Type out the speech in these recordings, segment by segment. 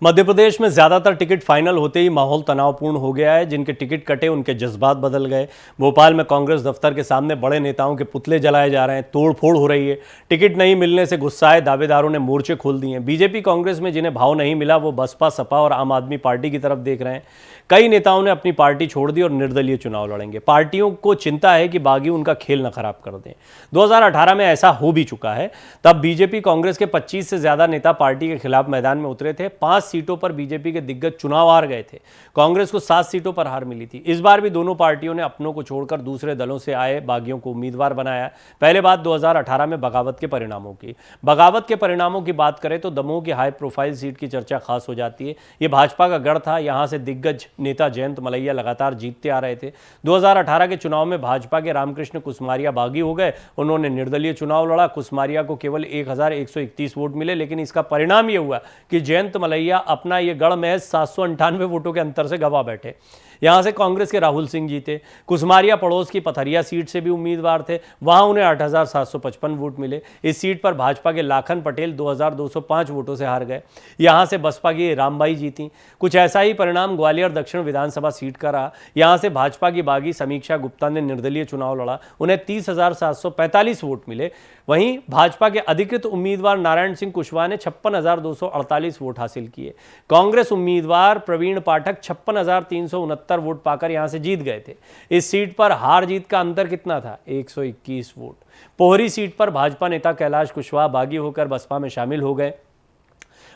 मध्य प्रदेश में ज्यादातर ticket final होते ही माहौल तनावपूर्ण हो गया है। जिनके टिकट कटे उनके जज्बात बदल गए। भोपाल में कांग्रेस दफ्तर के सामने बड़े नेताओं के पुतले जलाए जा रहे हैं, तोड़फोड़ हो रही है। टिकट नहीं मिलने से गुस्साए दावेदारों ने मोर्चे खोल दिए हैं। बीजेपी कांग्रेस में जिन्हें भाव नहीं मिला वो बसपा, सपा और आम आदमी पार्टी की तरफ देख रहे हैं। कई नेताओं ने अपनी पार्टी छोड़ दी और निर्दलीय चुनाव लड़ेंगे। पार्टियों को चिंता है कि बागी उनका खेल न खराब कर दें। 2018 में ऐसा हो भी चुका है। तब बीजेपी कांग्रेस के 25 से ज्यादा नेता पार्टी के खिलाफ मैदान में उतरे थे। 5 सीटों पर बीजेपी के दिग्गज चुनाव हार गए थे। कांग्रेस को 7 सीटों पर हार मिली थी। इस बार भी दोनों पार्टियों ने अपनों को छोड़कर दूसरे दलों से आए बागियों को उम्मीदवार बनाया। पहले बात 2018 में बगावत के परिणामों की। बगावत के परिणामों की बात करें तो दमोह की हाई प्रोफाइल सीट की चर्चा खास हो जाती है। यह भाजपा का गढ़ था। यहां से दिग्गज नेता जयंत मलैया लगातार जीतते आ रहे थे। 2018 के चुनाव में भाजपा के रामकृष्ण कुसमारिया बागी हो गए। उन्होंने निर्दलीय चुनाव लड़ा। कुसमारिया को केवल 1131 वोट मिले, लेकिन इसका परिणाम यह हुआ कि जयंत मलैया अपना यह गढ़ महज 798 वोटों के अंतर से गंवा बैठे। यहां से कांग्रेस के राहुल सिंह जीते। कुसमारिया पड़ोस की पथरिया सीट से भी उम्मीदवार थे। वहां उन्हें 8755 वोट मिले। इस सीट पर भाजपा के लाखन पटेल 2205 वोटों से हार गए। यहां से बसपा की रामबाई जीती। कुछ ऐसा ही परिणाम ग्वालियर दक्षिण विधानसभा सीट का रहा। यहां से भाजपा की बागी समीक्षा गुप्ता ने निर्दलीय चुनाव लड़ा। उन्हें 30,745 वोट मिले। वहीं भाजपा के अधिकृत उम्मीदवार नारायण सिंह कुशवाहा ने 56,248 वोट हासिल किए। कांग्रेस उम्मीदवार प्रवीण पाठक 56,369 वोट पाकर यहां से जीत गए थे। इस सीट पर हार जीत का अंतर कितना था? 121 वोट। पोहरी सीट पर भाजपा नेता कैलाश कुशवाहा बागी होकर बसपा में शामिल हो गए।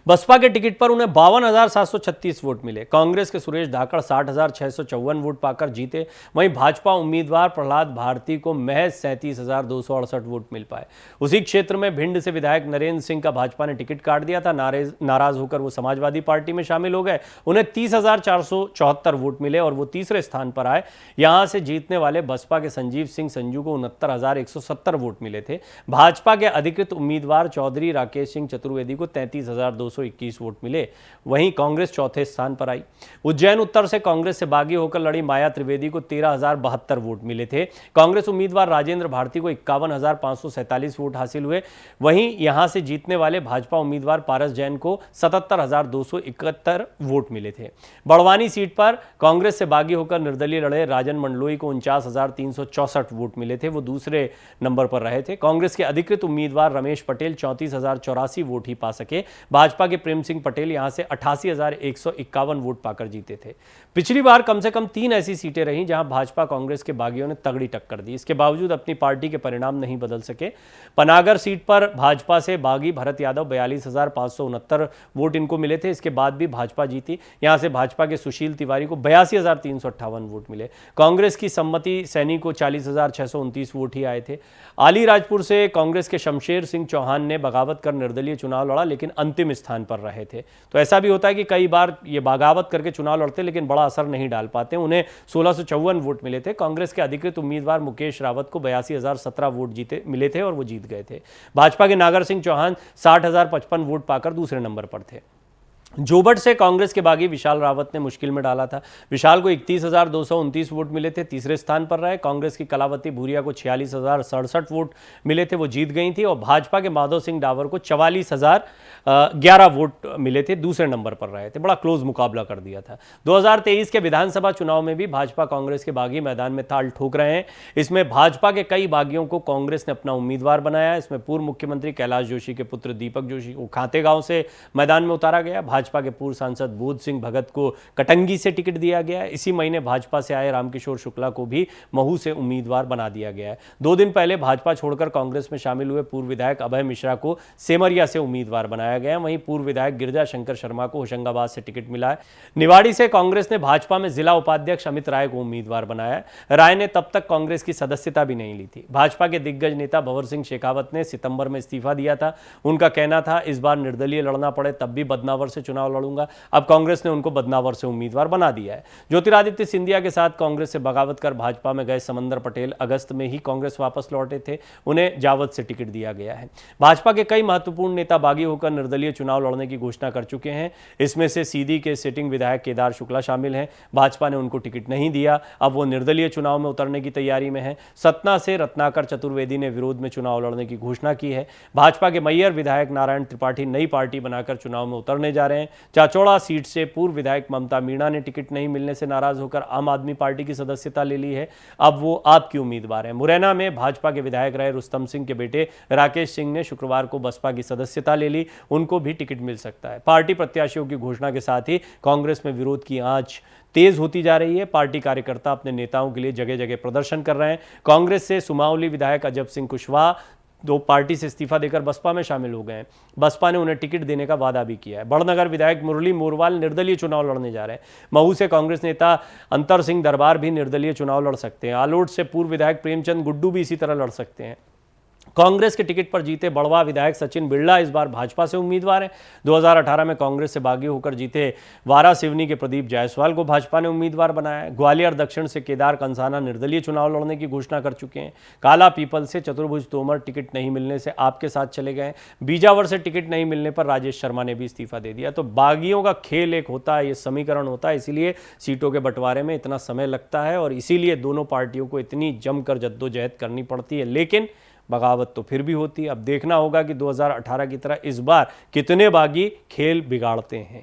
बसपा के टिकट पर उन्हें 52,736 वोट मिले। कांग्रेस के सुरेश धाकड़ 60,654 वोट पाकर जीते। वहीं भाजपा उम्मीदवार प्रहलाद भारती को महज 37,268 वोट मिल पाए। उसी क्षेत्र में भिंड से विधायक नरेंद्र सिंह का भाजपा ने टिकट काट दिया था। नाराज होकर वो समाजवादी पार्टी में शामिल हो गए। उन्हें 30,474 वोट मिले और वो तीसरे स्थान पर आए। यहां से जीतने वाले बसपा के संजीव सिंह संजू को 69,170 वोट मिले थे। भाजपा के अधिकृत उम्मीदवार चौधरी राकेश सिंह चतुर्वेदी को 33,221 वोट मिले। वहीं कांग्रेस चौथे स्थान पर आई। उज्जैन उत्तर से कांग्रेस से बागी होकर लड़ी माया त्रिवेदी को 13,072 वोट मिले थे। कांग्रेस उम्मीदवार राजेंद्र भारती को 51,547 वोट हासिल हुए। वहीं यहां से जीतने वाले भाजपा उम्मीदवार पारस जैन को 77,271 वोट मिले थे। बड़वानी सीट पर कांग्रेस से बागी होकर निर्दलीय लड़े राजन मंडलोई को 49,364 वोट मिले थे। वो दूसरे नंबर पर रहे थे। कांग्रेस के अधिकृत उम्मीदवार रमेश पटेल 34,084 वोट ही पा सके। भाजपा के प्रेम सिंह पटेल यहां से 88,151 वोट पाकर जीते थे। पिछली बार कम से कम 3 ऐसी सीटें रहीं जहां भाजपा कांग्रेस के बागियों ने तगड़ी टक्कर दी। इसके बावजूद अपनी पार्टी के परिणाम नहीं बदल सके। पनागर सीट पर भाजपा से बागी भरत यादव 42,569 वोट इनको मिले थे। इसके बाद भी भाजपा जीती। यहां से भाजपा के सुशील तिवारी को 82,358 वोट मिले। कांग्रेस की सम्मति सैनी को 40,629 वोट ही आए थे। अलीराजपुर से कांग्रेस के शमशेर सिंह चौहान ने बगावत कर निर्दलीय चुनाव लड़ा, लेकिन अंतिम स्थान पर रहे थे। तो ऐसा भी होता है कि कई बार ये बगावत करके चुनाव लड़ते लेकिन बड़ा असर नहीं डाल पाते। उन्हें 1654 वोट मिले थे। कांग्रेस के अधिकृत उम्मीदवार मुकेश रावत को 82,017 वोट मिले थे और वो जीत गए थे। भाजपा के नागर सिंह चौहान 60,055 वोट पाकर दूसरे नंबर पर थे। जोबट से कांग्रेस के बागी विशाल रावत ने मुश्किल में डाला था। विशाल को 31,229 वोट मिले थे, तीसरे स्थान पर रहे। कांग्रेस की कलावती भूरिया को 46,067 वोट मिले थे, वो जीत गई थी। और भाजपा के माधव सिंह डावर को 44,011 वोट मिले थे, दूसरे नंबर पर रहे थे। बड़ा क्लोज मुकाबला कर दिया था। 2023 के विधानसभा चुनाव में भी भाजपा कांग्रेस के बागी मैदान में ताल ठोक रहे हैं। इसमें भाजपा के कई बागियों को कांग्रेस ने अपना उम्मीदवार बनाया। इसमें पूर्व मुख्यमंत्री कैलाश जोशी के पुत्र दीपक जोशी को खातेगांव से मैदान में उतारा गया। भाजपा के पूर्व सांसद बोध सिंह भगत को कटंगी से टिकट दिया गया है। इसी महीने भाजपा से आए रामकिशोर शुक्ला को भी महू से उम्मीदवार बना दिया गया है। 2 दिन पहले भाजपा छोड़कर कांग्रेस में शामिल हुए पूर्व विधायक अभय मिश्रा को सेमरिया से उम्मीदवार बनाया गया है। वहीं पूर्व विधायक गिरिजा शंकर शर्मा को होशंगाबाद से टिकट मिला है। निवाड़ी से कांग्रेस ने भाजपा में जिला उपाध्यक्ष अमित राय को उम्मीदवार बनाया है। राय ने तब तक कांग्रेस की सदस्यता भी नहीं ली थी। भाजपा के दिग्गज नेता भंवर सिंह शेखावत ने सितंबर में इस्तीफा दिया था। उनका कहना था इस बार निर्दलीय लड़ना पड़े तब भी बदनावर से चुनाव लड़ूंगा। अब कांग्रेस ने उनको बदनावर से उम्मीदवार बना दिया है। ज्योतिरादित्य सिंधिया के साथ कांग्रेस से बगावत कर भाजपा में गए समंदर पटेल अगस्त में ही कांग्रेस वापस लौटे थे। उन्हें जावत से टिकट दिया गया है। भाजपा के कई महत्वपूर्ण नेता बागी होकर निर्दलीय चुनाव लड़ने की घोषणा कर चुके हैं। इसमें से सीधी के सिटिंग विधायक केदार शुक्ला शामिल हैं। भाजपा ने उनको टिकट नहीं दिया। अब वो निर्दलीय चुनाव में उतरने की तैयारी में है। सतना से रत्नाकर चतुर्वेदी ने विरोध में चुनाव लड़ने की घोषणा की है। भाजपा के मैयर विधायक नारायण त्रिपाठी नई पार्टी बनाकर चुनाव में उतरने जा रहे हैं। हैं। चाचौड़ा सीट से पूर्व विधायक ममता मीणा ने टिकट नहीं मिलने से नाराज होकर आम आदमी पार्टी की सदस्यता ले ली है। अब वो आपकी उम्मीदवार हैं। मुरैना में भाजपा के विधायक रहे रुस्तम सिंह के बेटे राकेश सिंह ने शुक्रवार को बसपा की सदस्यता ले ली। उनको भी टिकट मिल सकता है। पार्टी प्रत्याशियों की घोषणा के साथ ही कांग्रेस में विरोध की आंच तेज होती जा रही है। पार्टी कार्यकर्ता अपने नेताओं के लिए जगह जगह प्रदर्शन कर रहे हैं। कांग्रेस से सुमावली विधायक अजब सिंह कुशवाहा दो पार्टी से इस्तीफा देकर बसपा में शामिल हो गए हैं। बसपा ने उन्हें टिकट देने का वादा भी किया है। बड़नगर विधायक मुरली मोरवाल निर्दलीय चुनाव लड़ने जा रहे हैं। महू से कांग्रेस नेता अंतर सिंह दरबार भी निर्दलीय चुनाव लड़ सकते हैं। आलोट से पूर्व विधायक प्रेमचंद गुड्डू भी इसी तरह लड़ सकते हैं। कांग्रेस के टिकट पर जीते बड़वा विधायक सचिन बिरला इस बार भाजपा से उम्मीदवार हैं। 2018 में कांग्रेस से बागी होकर जीते वारा सिवनी के प्रदीप जायसवाल को भाजपा ने उम्मीदवार बनाया है। ग्वालियर दक्षिण से केदार कंसाना निर्दलीय चुनाव लड़ने की घोषणा कर चुके हैं। काला पीपल से चतुर्भुज तोमर टिकट नहीं मिलने से आपके साथ चले गए। बीजावर से टिकट नहीं मिलने पर राजेश शर्मा ने भी इस्तीफा दे दिया। तो बागियों का खेल एक होता है, ये समीकरण होता है, इसीलिए सीटों के बंटवारे में इतना समय लगता है और इसीलिए दोनों पार्टियों को इतनी जमकर जद्दोजहद करनी पड़ती है। लेकिन बगावत तो फिर भी होती है। अब देखना होगा कि 2018 की तरह इस बार कितने बागी खेल बिगाड़ते हैं।